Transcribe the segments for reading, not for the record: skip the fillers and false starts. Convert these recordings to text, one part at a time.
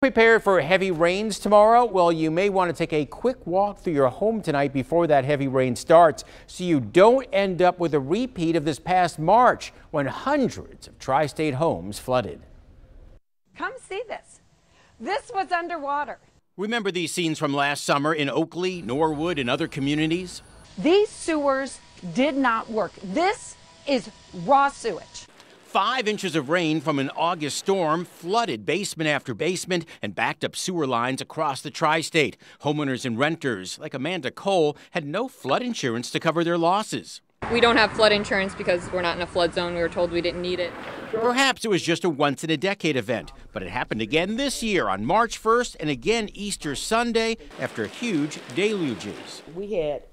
Prepared for heavy rains tomorrow? Well, you may want to take a quick walk through your home tonight before that heavy rain starts so you don't end up with a repeat of this past March when hundreds of tri-state homes flooded. Come see this. This was underwater. Remember these scenes from last summer in Oakley, Norwood, and other communities? These sewers did not work. This is raw sewage. 5 inches of rain from an August storm flooded basement after basement and backed up sewer lines across the tri-state. Homeowners and renters, like Amanda Cole, had no flood insurance to cover their losses. We don't have flood insurance because we're not in a flood zone. We were told we didn't need it. Perhaps it was just a once-in-a-decade event, but it happened again this year on March 1st and again Easter Sunday after huge deluges. We had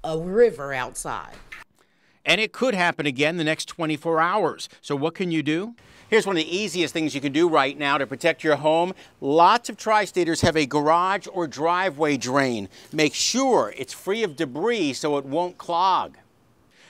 a river outside. And it could happen again the next 24 hours. So what can you do? Here's one of the easiest things you can do right now to protect your home. Lots of tri-staters have a garage or driveway drain. Make sure it's free of debris so it won't clog.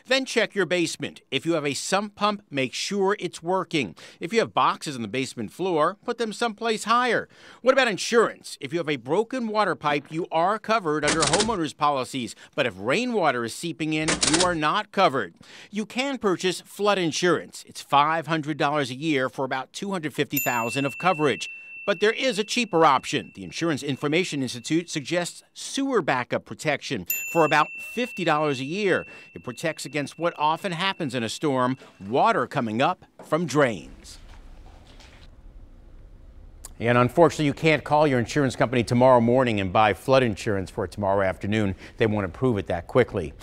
Then check your basement. If you have a sump pump, make sure it's working. If you have boxes on the basement floor, put them someplace higher. What about insurance? If you have a broken water pipe, you are covered under homeowners policies. But if rainwater is seeping in, you are not covered. You can purchase flood insurance. It's $500 a year for about $250,000 of coverage. But there is a cheaper option. The Insurance Information Institute suggests sewer backup protection for about $50 a year. It protects against what often happens in a storm, water coming up from drains. And unfortunately, you can't call your insurance company tomorrow morning and buy flood insurance for tomorrow afternoon. They won't approve it that quickly.